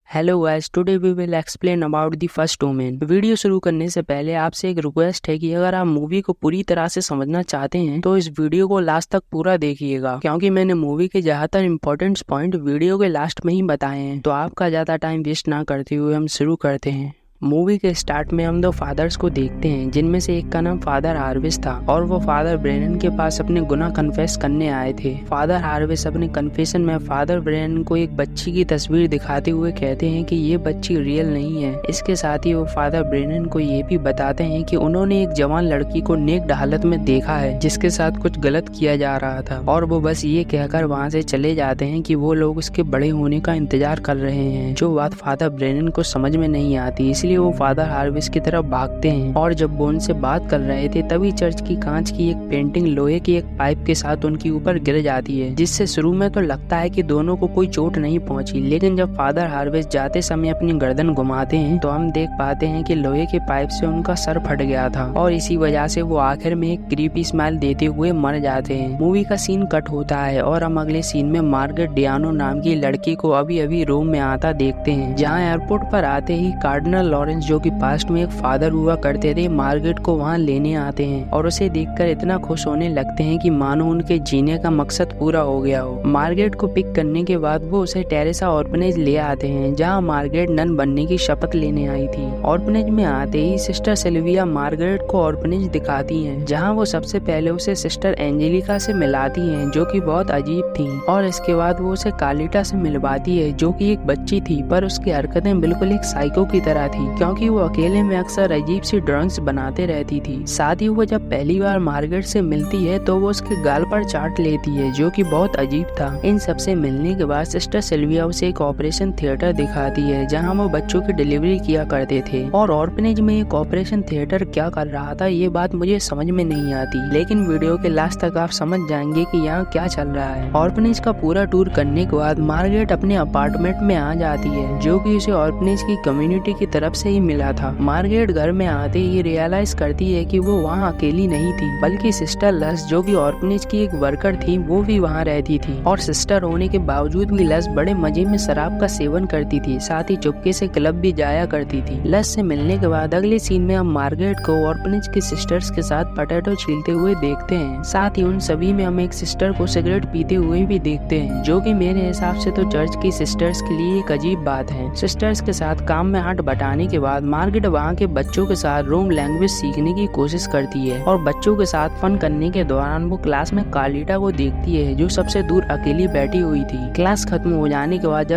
Hello guys, today we will explain about the first omen. Video शुरू करने से पहले आपसे एक रिक्वेस्ट है कि अगर आप मूवी को पूरी तरह से समझना चाहते हैं तो इस वीडियो को लास्ट तक पूरा देखिएगा, क्योंकि मैंने मूवी के ज्यादातर इंपॉर्टेंट पॉइंट वीडियो के लास्ट में ही बताए हैं। तो आपका ज्यादा टाइम वेस्ट ना करते हुए हम शुरू करते हैं। मूवी के स्टार्ट में हम दो फादर्स को देखते हैं, जिनमें से एक का नाम फादर हार्विस था और वो फादर ब्रेनन के पास अपने गुनाह कन्फेस करने आए थे। फादर हार्विस अपने कन्फेशन में फादर ब्रेनन को एक बच्ची की तस्वीर दिखाते हुए कहते हैं कि ये बच्ची रियल नहीं है। इसके साथ ही वो फादर ब्रेनन को ये भी बताते हैं कि उन्होंने एक जवान लड़की को नेक्ड हालत में देखा है जिसके साथ कुछ गलत किया जा रहा था, और वो बस ये कहकर वहाँ से चले जाते हैं कि वो लोग उसके बड़े होने का इंतजार कर रहे हैं, जो बात फादर ब्रेनन को समझ में नहीं आती। इसलिए वो फादर हार्विस की तरफ भागते हैं और जब वो उनसे बात कर रहे थे तभी चर्च की कांच की एक पेंटिंग लोहे की एक पाइप के साथ उनके ऊपर गिर जाती है, जिससे शुरू में तो लगता है कि दोनों को कोई चोट नहीं पहुंची, लेकिन जब फादर हार्विस जाते समय अपनी गर्दन घुमाते हैं तो हम देख पाते हैं कि लोहे के पाइप से उनका सर फट गया था और इसी वजह से वो आखिर में एक क्रीपी स्माइल देते हुए मर जाते हैं। मूवी का सीन कट होता है और हम अगले सीन में मार्गरेट डियानो नाम की लड़की को अभी अभी रोम में आता देखते हैं, जहाँ एयरपोर्ट पर आते ही कार्डिनल लॉरेंस, जो कि पास्ट में एक फादर हुआ करते थे, मार्गरेट को वहां लेने आते हैं और उसे देखकर इतना खुश होने लगते हैं कि मानो उनके जीने का मकसद पूरा हो गया हो। मार्गरेट को पिक करने के बाद वो उसे टेरेसा ऑर्फनेज ले आते हैं, जहां मार्गरेट नन बनने की शपथ लेने आई थी। ऑर्फनेज में आते ही सिस्टर सिल्विया मार्गरेट को ऑर्फनेज दिखाती हैं, जहां वो सबसे पहले उसे सिस्टर एंजेलिका से मिलाती हैं, जो कि बहुत अजीब थी, और इसके बाद वो उसे कार्लिटा से मिलवाती है, जो कि एक बच्ची थी पर उसकी हरकतें बिल्कुल एक साइको की तरह थी, क्योंकि वो अकेले में अक्सर अजीब सी ड्राइंग्स बनाते रहती थी। साथ ही वो जब पहली बार मार्गरेट से मिलती है तो वो उसके गाल पर चाट लेती है, जो कि बहुत अजीब था। इन सब से मिलने के बाद सिस्टर सिल्विया उसे एक ऑपरेशन थिएटर दिखाती है, जहां वो बच्चों की डिलीवरी किया करते थे, और ऑर्फनेज में एक ऑपरेशन थिएटर क्या कर रहा था ये बात मुझे समझ में नहीं आती, लेकिन वीडियो के लास्ट तक आप समझ जाएंगे कि यहाँ क्या चल रहा है। ऑर्फनेज का पूरा टूर करने के बाद मार्गरेट अपने अपार्टमेंट में आ जाती है, जो कि उसे ऑर्फनेज की कम्युनिटी की तरफ से ही मिला था। मार्गरेट घर में आते ही रियलाइज करती है कि वो वहाँ अकेली नहीं थी, बल्कि सिस्टर लस, जो कि ऑर्फनेज की एक वर्कर थी, वो भी वहाँ रहती थी, और सिस्टर होने के बावजूद भी लस बड़े मजे में शराब का सेवन करती थी, साथ ही चुपके से क्लब भी जाया करती थी। लस से मिलने के बाद अगले सीन में हम मार्गरेट को ऑर्फनेज की सिस्टर्स के साथ पोटैटो छीलते हुए देखते हैं। साथ ही उन सभी में हम एक सिस्टर को सिगरेट पीते हुए भी देखते हैं, जो कि मेरे हिसाब से तो चर्च की सिस्टर्स के लिए एक अजीब बात है। सिस्टर्स के साथ काम में हाथ बटाने के बाद मार्गरेट वहाँ के बच्चों के साथ रोम लैंग्वेज सीखने की कोशिश करती है, और बच्चों के साथ फन करने के दौरान वो क्लास में कार्लिटा को देखती है, जो सबसे दूर अकेली बैठी हुई थी। क्लास खत्म हो जाने के बाद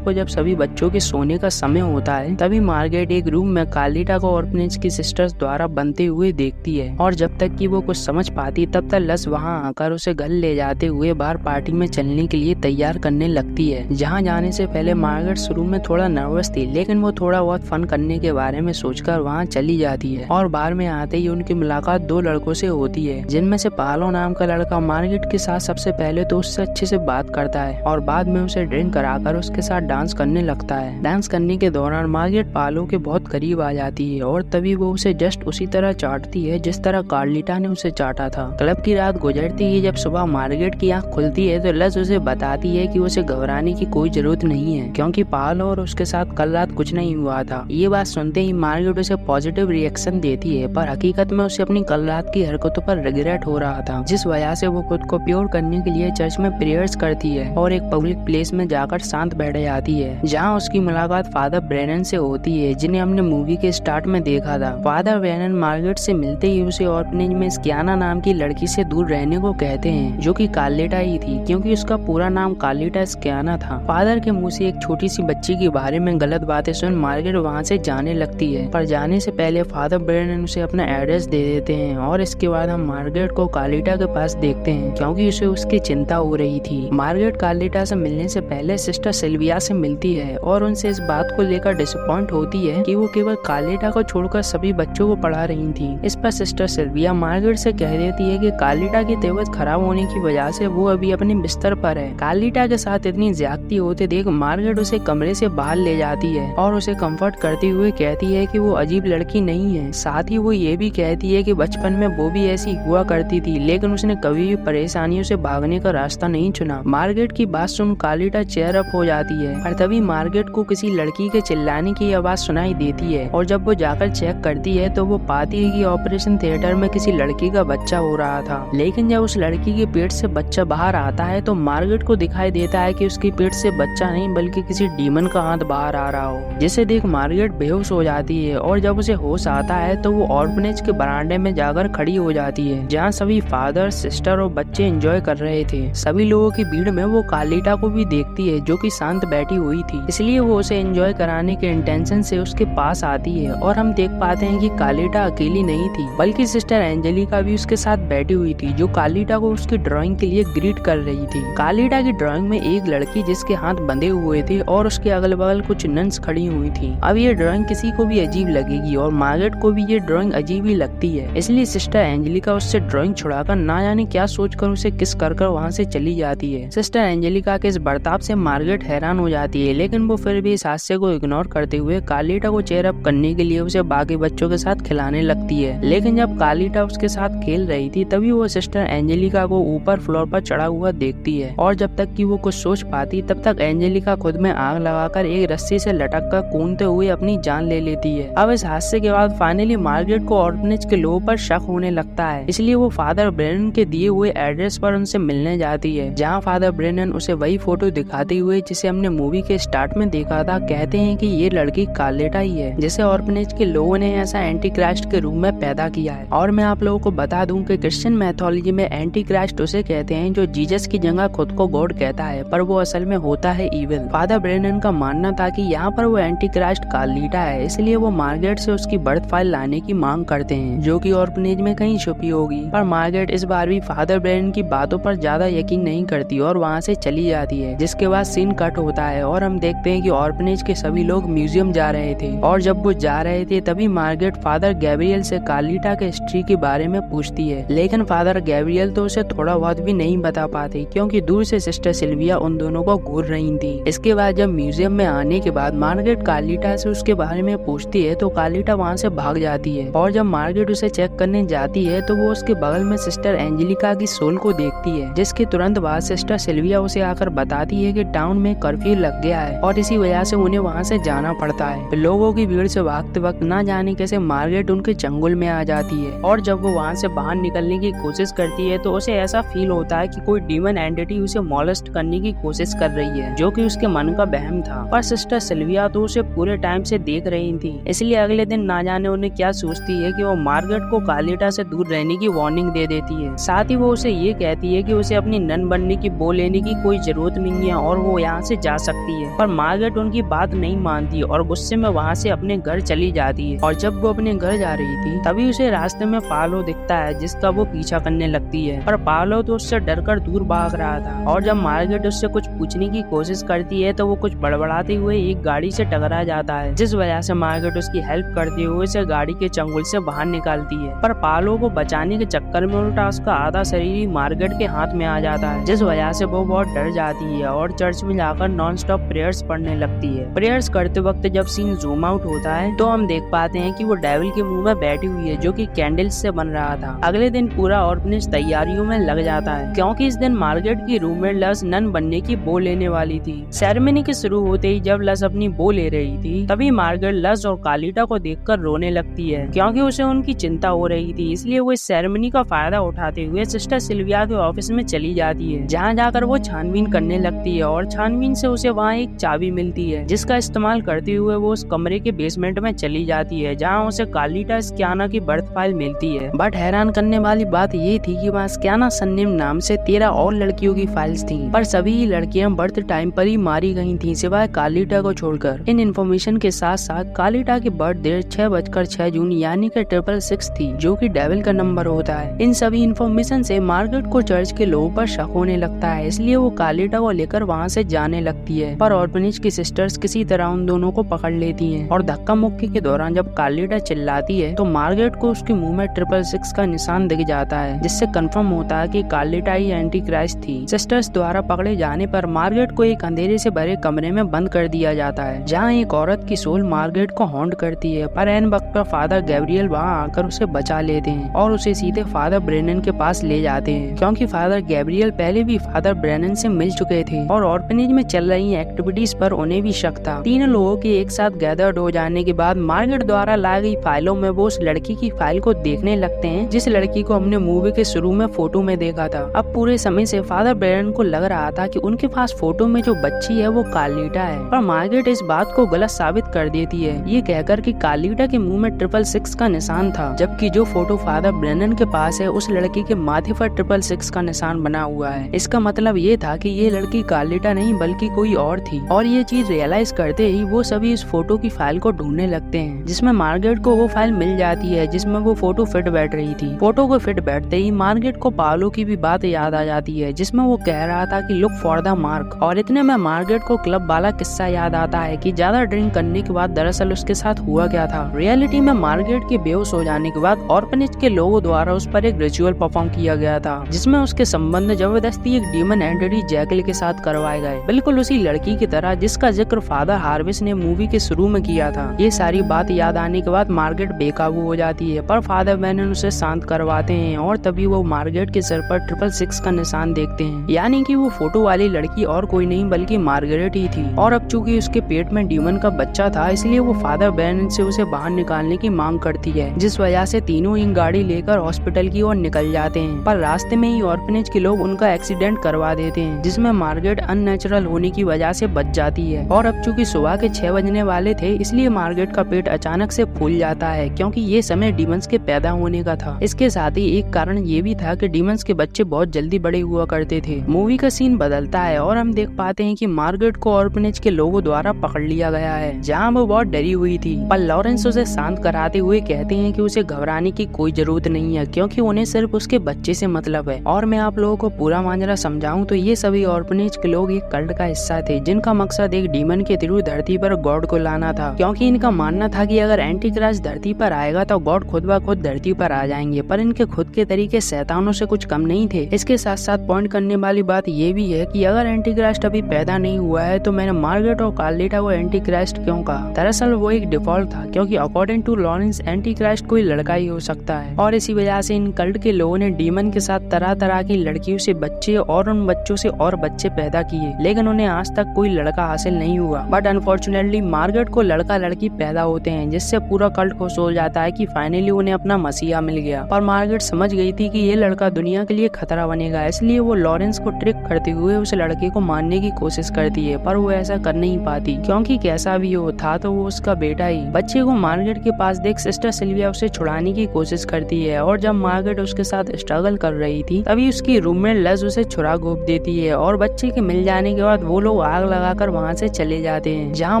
जब सभी बच्चों के सोने का समय होता है, तभी मार्गरेट एक रूम में कार्लिटा को ऑर्फनेज की सिस्टर्स द्वारा बनते हुए देखती है, और जब तक कि वो कुछ समझ पाती तब तक लस वहाँ आकर उसे घर ले जाते हुए बाहर पार्टी में चलने के लिए तैयार करने लगती है। जहाँ जाने से पहले मार्गरेट शुरू में थोड़ा नर्वस थी, लेकिन वो थोड़ा बहुत फन करने के बारे में सोचकर वहाँ चली जाती है, और बाहर में आते ही उनकी मुलाकात दो लड़कों से होती है, जिनमें से पालो नाम का लड़का मार्गरेट के साथ सबसे पहले तो उससे अच्छे से बात करता है और बाद में उसे ड्रिंक कराकर उसके साथ डांस करने लगता है। डांस करने के दौरान मार्गरेट पालो के बहुत करीब आ जाती है और तभी वो उसे जस्ट उसी तरह चाटती है जिस तरह कार्लिटा ने उसे चाटा था। क्लब की रात गुजरती ही जब सुबह मार्गरेट की आंख खुलती है तो लस उसे बताती है कि उसे घबराने की कोई जरूरत नहीं है, क्योंकि पालो और उसके साथ कल रात कुछ नहीं हुआ था। ये बात सुनते ही मार्गरेट उसे पॉजिटिव रिएक्शन देती है, पर हकीकत में उसे अपनी कल रात की हरकतों पर रिग्रेट हो रहा था, जिस वजह से वो खुद को प्योर करने के लिए चर्च में प्रेयर्स करती है और एक पब्लिक प्लेस में जाकर शांत बैठ जाती है, जहां उसकी मुलाकात फादर ब्रेनन से होती है, जिन्हें हमने मूवी के स्टार्ट में देखा था। फादर ब्रेनन मार्गरेट से मिलते ही उसे ऑर्फनेज में स्कियाना नाम की लड़की से दूर रहने को कहते हैं, जो कि कार्लिटा ही थी, क्योंकि उसका पूरा नाम कार्लिटा स्कियाना था। फादर के मुंह से एक छोटी सी बच्ची के बारे में गलत बातें सुन मार्गरेट वहाँ से जाने लगती है, पर जाने से पहले फादर ब्रेनन उसे अपना एड्रेस दे देते हैं, और इसके बाद हम मार्गरेट को कार्लिटा के पास देखते हैं, क्योंकि उसे उसकी चिंता हो रही थी। मार्गरेट कार्लिटा से मिलने से पहले सिस्टर सिल्विया से मिलती है और उनसे इस बात को लेकर डिसअपॉइंट होती है कि वो केवल कार्लिटा को छोड़कर सभी बच्चों को पढ़ा रही थी। इस पर सिस्टर सिल्विया मार्गरेट से कह देती है कि कार्लिटा की तबीयत खराब होने की वजह से वो अभी अपने बिस्तर पर है। कार्लिटा के साथ इतनी ज्यादती होते देख मार्गरेट उसे कमरे से बाहर ले जाती है और उसे कंफर्ट करते करते हुए कहती है कि वो अजीब लड़की नहीं है। साथ ही वो ये भी कहती है कि बचपन में वो भी ऐसी हुआ करती थी, लेकिन उसने कभी भी परेशानियों से भागने का रास्ता नहीं चुना। मार्गरेट की बात सुन कार्लिटा चेयर अप हो जाती है, पर तभी मार्गरेट को किसी लड़की के चिल्लाने की आवाज सुनाई देती है और जब वो जाकर चेक करती है तो वो पाती है कि ऑपरेशन थिएटर में किसी लड़की का बच्चा हो रहा था। लेकिन जब उस लड़की के पेट से बच्चा बाहर आता है तो मार्गरेट को दिखाई देता है कि उसके पेट से बच्चा नहीं बल्कि किसी डीमन का हाथ बाहर आ रहा हो, जिसे देख मार्गरेट बेहोश हो जाती है और जब उसे होश आता है तो वो ऑर्फनेज के बरामदे में जाकर खड़ी हो जाती है, जहाँ सभी फादर, सिस्टर और बच्चे एंजॉय कर रहे थे। सभी लोगों की भीड़ में वो कार्लिटा को भी देखती है जो कि शांत बैठी हुई थी, इसलिए वो उसे एंजॉय कराने के इंटेंशन से उसके पास आती है और हम देख पाते हैं कि कार्लिटा अकेली नहीं थी बल्कि सिस्टर एंजेलिका भी उसके साथ बैठी हुई थी, जो कार्लिटा को उसकी ड्राइंग के लिए ग्रीट कर रही थी। कार्लिटा की ड्राइंग में एक लड़की जिसके हाथ बंधे हुए थे और उसके अगल बगल कुछ नन्स खड़ी हुई थी। अब ये ड्राइंग किसी को भी अजीब लगेगी और मार्गरेट को भी ये ड्राइंग अजीब ही लगती है, इसलिए सिस्टर एंजेलिका उससे ड्राइंग छुड़ाकर ना जाने क्या सोचकर उसे किस कर वहाँ से चली जाती है। सिस्टर एंजेलिका के इस बर्ताव से मार्गरेट हैरान हो जाती है, लेकिन वो फिर भी इस हादसे को इग्नोर करते हुए कार्लिटा को चेयर अप करने के लिए उसे बाकी बच्चों के साथ खिलाने लगती है। लेकिन जब कार्लिटा उसके साथ खेल रही थी तभी वो सिस्टर एंजेलिका को ऊपर फ्लोर पर चढ़ा हुआ देखती है और जब तक कि वो कुछ सोच पाती तब तक एंजेलिका खुद में आग लगाकर एक रस्सी से लटक कर कूदते हुए अपनी जान ले लेती है। अब इस हादसे के बाद फाइनली मार्गरेट को ऑर्फनेज के लोगों पर शक होने लगता है, इसलिए वो फादर ब्रेनन के दिए हुए एड्रेस पर उनसे मिलने जाती है, जहाँ फादर ब्रेनन उसे वही फोटो दिखाते हुए जिसे हमने मूवी के स्टार्ट में देखा था कहते हैं कि ये लड़की कार्लिटा ही है जिसे ऑर्फनेज के लोगों ने ऐसा एंटी क्राइस्ट के रूप में पैदा किया है। और मैं आप लोगों को बता दूं कि क्रिश्चियन मैथोलॉजी में एंटी क्राइस्ट उसे कहते हैं जो जीसस की जगह खुद को गॉड कहता है, पर वो असल में होता है इविल। फादर ब्रेनन का मानना था कि यहाँ पर वो एंटी क्राइस्ट कार्लिटा है, इसलिए वो मार्गरेट से उसकी बर्थ फाइल लाने की मांग करते हैं जो कि ऑर्फनेज में कहीं छुपी होगी। पर मार्गरेट इस बार भी फादर ब्रेनन की बातों पर ज्यादा यकीन नहीं करती और वहाँ से चली जाती है, जिसके बाद सीन कट होता है और हम देखते हैं कि ऑर्फनेज के सभी लोग म्यूजियम जा रहे थे और जब वो जा रहे थे तभी मार्गरेट फादर गैब्रियल से कार्लिटा के हिस्ट्री के बारे में पूछती है, लेकिन फादर गैब्रियल तो उसे थोड़ा बहुत भी नहीं बता पाते क्योंकि दूर से सिस्टर सिल्विया उन दोनों को घूर रही थी। इसके बाद जब म्यूजियम में आने के बाद मार्गरेट कार्लिटा से उसके बारे में पूछती है तो कार्लिटा वहाँ से भाग जाती है और जब मार्गरेट उसे चेक करने जाती है तो वो उसके बगल में सिस्टर एंजेलिका की सोल को देखती है, जिसके तुरंत बाद सिस्टर सिल्विया उसे आकर बताती है कि टाउन में कर्फ्यू लग गया है और इसी वजह से उन्हें वहाँ से जाना पड़ता है। लोगों की भीड़ से भागते वक्त ना जाने कैसे मार्गरेट उनके चंगुल में आ जाती है और जब वो वहाँ से बाहर निकलने की कोशिश करती है तो उसे ऐसा फील होता है कि कोई डीमन एंटिटी उसे मॉलेस्ट करने की कोशिश कर रही है, जो कि उसके मन का वहम था। पर सिस्टर सिल्विया तो उसे पूरे टाइम से देख रही थी, इसलिए अगले दिन ना जाने उन्हें क्या सोचती है कि वो मार्गरेट को कार्लिटा से दूर रहने की वार्निंग दे देती है। साथ ही वो उसे ये कहती है कि उसे अपनी नन बनने की बो लेने की कोई जरूरत नहीं है और वो यहाँ से जा सकती है। पर मार्गरेट उनकी बात नहीं मानती और गुस्से में वहाँ से अपने घर चली जाती है और जब वो अपने घर जा रही थी तभी उसे रास्ते में पालो दिखता है जिसका वो पीछा करने लगती है, पर पालो तो उससे डरकर दूर भाग रहा था और जब मार्गरेट उससे कुछ पूछने की कोशिश करती है तो वो कुछ बड़बड़ाते हुए एक गाड़ी से टकरा जाता है, जिस वजह से मार्गरेट उसकी हेल्प करते हुए उसे गाड़ी के चंगुल से बाहर निकालती है। पर पालो को बचाने के चक्कर में उल्टा उसका आधा शरीर ही मार्गरेट के हाथ में आ जाता है, जिस वजह से वो बहुत डर जाती है और चर्च में जाकर नॉन स्टॉप प्रेयर्स पढ़ने लगती है। प्रेयर्स करते वक्त जब सीन जूम आउट होता है तो हम देख पाते हैं कि वो डेविल के मुंह में बैठी हुई है जो कि कैंडल्स से बन रहा था। अगले दिन पूरा ऑर्फनेज तैयारियों में लग जाता है क्योंकि इस दिन मार्गरेट की रूम में लस नन बनने की बो लेने वाली थी। सेरेमनी के शुरू होते ही जब लस अपनी बो ले रही थी तभी मार्गरेट लस और कार्लिटा को देखकर रोने लगती है क्योंकि उसे उनकी चिंता हो रही थी, इसलिए वो इस सेरेमनी का फायदा उठाते हुए सिस्टर सिल्विया के ऑफिस में चली जाती है, जहाँ जाकर वो छानबीन करने लगती है और छानबीन से उसे वहाँ एक चाबी मिलती है जिसका इस्तेमाल करते हुए वो उस कमरे के बेसमेंट में चली जाती है जहाँ उसे कार्लिटा स्कियाना की बर्थ फाइल मिलती है। बट हैरान करने वाली बात ये थी कि वहाँ स्कियाना सन्निम नाम से 13 और लड़कियों की फाइल्स थी, पर सभी लड़कियां बर्थ टाइम पर ही मारी गई थी सिवाय कार्लिटा को छोड़कर। इन इन्फॉर्मेशन के साथ साथ कार्लिटा की बर्थ डेट 6:06 जून यानी कि 666 थी, जो कि डेविल का नंबर होता है। इन सभी इन्फॉर्मेशन से मार्गरेट को चर्च के लोगों पर शक होने लगता है, इसलिए वो कार्लिटा को लेकर वहाँ से जाने लगती है, पर ऑर्फनेज की सिस्टर्स किसी तरह उन दोनों को पकड़ लेती हैं और धक्का मुक्की के दौरान जब कार्लिटा चिल्लाती है तो मार्गरेट को उसके मुंह में 666 का निशान दिख जाता है, जिससे कंफर्म होता है कि कार्लिटा ही एंटी क्राइस्ट थी। सिस्टर्स द्वारा पकड़े जाने पर मार्गरेट को एक अंधेरे से भरे कमरे में बंद कर दिया जाता है, जहाँ एक औरत की सोल सोल मार्गरेट को हॉन्ट करती है, पर एन वक्त पर फादर गैब्रियल वहाँ आकर उसे बचा लेते हैं और उसे सीधे फादर ब्रेनन के पास ले जाते हैं, क्योंकि फादर गैब्रियल पहले भी फादर ब्रेनन से मिल चुके थे और ऑर्फनेज में चल रही एक्टिविटीज पर उन्हें भी शक था। तीनों लोगों के एक साथ गैदर्ड हो जाने के बाद मार्गरेट द्वारा लाई गई फाइलों में वो उस लड़की की फाइल को देखने लगते हैं जिस लड़की को हमने मूवी के शुरू में फोटो में देखा था। अब पूरे समय से फादर ब्रेनन को लग रहा था कि उनके पास फोटो में जो बच्ची है वो कार्लिटा है, पर मार्गरेट इस बात को गलत साबित कर देती है, ये कहकर कि कार्लिटा के मुंह में 666 का निशान था, जबकि जो फोटो फादर ब्रेनन के पास है उस लड़की के माथे पर 666 का निशान बना हुआ है। इसका मतलब ये था कि ये लड़की कार्लिटा नहीं बल्कि कोई और थी। और ये चीज रियलाइज करते ही वो सभी इस फोटो की फाइल को ढूंढने लगते हैं, जिसमें मार्गरेट को वो फाइल मिल जाती है जिसमें वो फोटो फिट बैठ रही थी। फोटो को फिट बैठते ही मार्गरेट को पाओलो की भी बात याद आ जाती है, जिसमें वो कह रहा था कि लुक फॉर द मार्क। और इतने में मार्गरेट को क्लब वाला किस्सा याद आता है कि ज्यादा ड्रिंक करने के बाद दरअसल उसके साथ हुआ क्या था। रियलिटी में मार्गरेट के बेहोश हो जाने के बाद ऑर्फनेज के लोगों द्वारा उस पर एक रिचुअल परफॉर्म किया गया था, जिसमें उसके संबंध जबरदस्ती एक डीमन एंटिटी जैकल के साथ करवाए गए, बिल्कुल उसी लड़की की तरह जिसका जिक्र फादर हार्वेस ने मूवी के शुरू में किया था। ये सारी बात याद आने के बाद मार्गरेट बेकाबू हो जाती है, पर फादर ब्रेनन उसे शांत करवाते हैं और तभी वो मार्गरेट के सर पर 666 का निशान देखते हैं, यानी कि वो फोटो वाली लड़की और कोई नहीं बल्कि मार्गरेट ही थी। और अब चूंकि उसके पेट में डीमन का बच्चा था इसलिए वो फादर ब्रेनन से उसे बाहर निकालने की मांग करती है, जिस वजह से तीनों एक गाड़ी लेकर हॉस्पिटल की ओर निकल जाते हैं। पर रास्ते में ही ऑर्फनेज के लोग उनका एक्सीडेंट करवा देते हैं, जिसमें मार्गरेट अननेचुरल होने की वजह से बच जाती है। और अब चूंकि सुबह के 6 बजने वाले थे इसलिए मार्गरेट का पेट अचानक से फूल जाता है, क्योंकि ये समय डीमंस के पैदा होने का था। इसके साथ ही एक कारण ये भी था कि डीमंस के बच्चे बहुत जल्दी बड़े हुआ करते थे। मूवी का सीन बदलता है और हम देख पाते हैं कि मार्गरेट को ऑर्फनेज के लोगों द्वारा पकड़ लिया गया है, जहाँ वो बहुत डरी हुई थी। पर लॉरेंस उसे शांत कराते हुए कहते हैं कि उसे घबराने की कोई जरूरत नहीं है, क्योंकि उन्हें सिर्फ उसके बच्चे से मतलब है। और मैं आप लोगों को पूरा माजरा समझाऊं तो ये सभी ऑर्फनेज के लोग एक कल्ट का हिस्सा थे, जिनका मकसद एक डीमन के थ्रू धरती पर गॉड को लाना था, क्योंकि इनका मानना था कि अगर एंटी क्राइस्ट धरती पर आएगा तो गॉड खुद ब खुद धरती पर आ जाएंगे। पर इनके खुद के तरीके शैतानों से कुछ कम नहीं थे। इसके साथ साथ पॉइंट करने वाली बात ये भी है कि अगर एंटी क्राइस्ट अभी पैदा नहीं हुआ है तो मैंने मार्गरेट और कार्लिटा को एंटी क्राइस्ट क्यों कहा। दरअसल वो एक डिफॉल्ट था, क्योंकि according to Lawrence antichrist कोई लड़का ही हो सकता है। और इसी वजह से इन कल्ट के लोगों ने डीमन के साथ तरह तरह की लड़कियों से बच्चे और उन बच्चों से और बच्चे पैदा किए, लेकिन उन्हें आज तक कोई लड़का हासिल नहीं हुआ। बट अनफॉर्चुनेटली मार्गरेट को लड़का लड़की पैदा होते हैं, जिससे पूरा कल्ट खुश हो जाता है कि फाइनली उन्हें अपना मसीहा मिल गया। पर मार्गरेट समझ गई थी कि ये लड़का दुनिया के लिए खतरा बनेगा, इसलिए वो लॉरेंस को ट्रिक करते हुए उस लड़के को मारने की कोशिश करती है, पर वो ऐसा कर नहीं पाती, क्योंकि कैसा भी हो था तो वो उसका बेटा ही। बच्चे को मार्गरेट के पास देख सिस्टर सिल्विया उसे छुड़ाने की कोशिश करती है, और जब मार्गरेट उसके साथ स्ट्रगल कर रही थी तभी उसकी रूममेट लज उसे छुरा घोंप देती है, और बच्चे के मिल जाने के बाद वो लोग आग लगाकर वहाँ से चले जाते हैं। जहाँ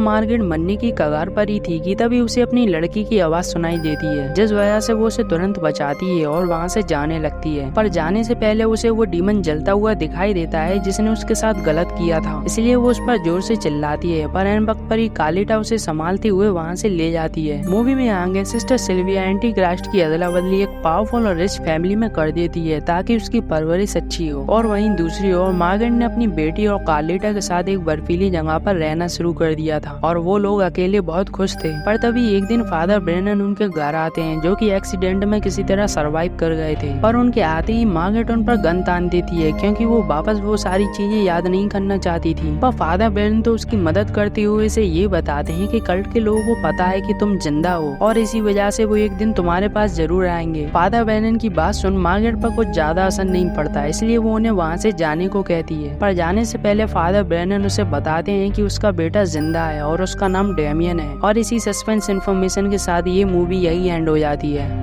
मार्गरेट मरने की कगार पर ही थी कि तभी उसे अपनी लड़की की आवाज सुनाई देती है, जिस वजह से वो उसे तुरंत बचाती है और वहाँ से जाने लगती है। पर जाने से पहले उसे वो डीमन जलता हुआ दिखाई देता है जिसने उसके साथ गलत किया था, इसलिए वो उस पर जोर से चिल्लाती है, पर एन वक्त पर ही कार्लिटा उसे संभालते हुए वहाँ से ले जाती है। मूवी में आगे सिस्टर सिल्विया एंटी क्राइस्ट की अदला बदली एक पावरफुल और रिच फैमिली में कर देती है ताकि उसकी परवरिश अच्छी हो, और वहीं दूसरी ओर मार्गरेट ने अपनी बेटी और कार्लिटा के साथ एक बर्फीली जगह पर रहना शुरू कर दिया था, और वो लोग अकेले बहुत खुश थे। पर तभी एक दिन फादर ब्रेनन उनके घर आते हैं, जो कि एक्सीडेंट में किसी तरह सरवाइव कर गए थे। पर उनके आते ही मार्गरेट उन पर गन तान देती है, क्योंकि वो वापस वो सारी चीजें याद नहीं करना चाहती थी। पर फादर ब्रेनन तो उसकी मदद करते हुए इसे ये बताते हैं कि कल्ट के लोगों को पता है कि तुम जिंदा हो, और इसी वजह से वो एक दिन तुम्हारे पास जरूर आएंगे। फादर ब्रेनन की बात सुन मार्गरेट पर कुछ ज्यादा असर नहीं पड़ता, इसलिए वो उन्हें वहाँ से जाने को कहती है। पर जाने से पहले फादर ब्रेनन उसे बताते हैं कि उसका बेटा जिंदा है और उसका नाम डेमियन है। और इसी सस्पेंस इन्फॉर्मेशन के साथ ये मूवी यही एंड हो जाती है।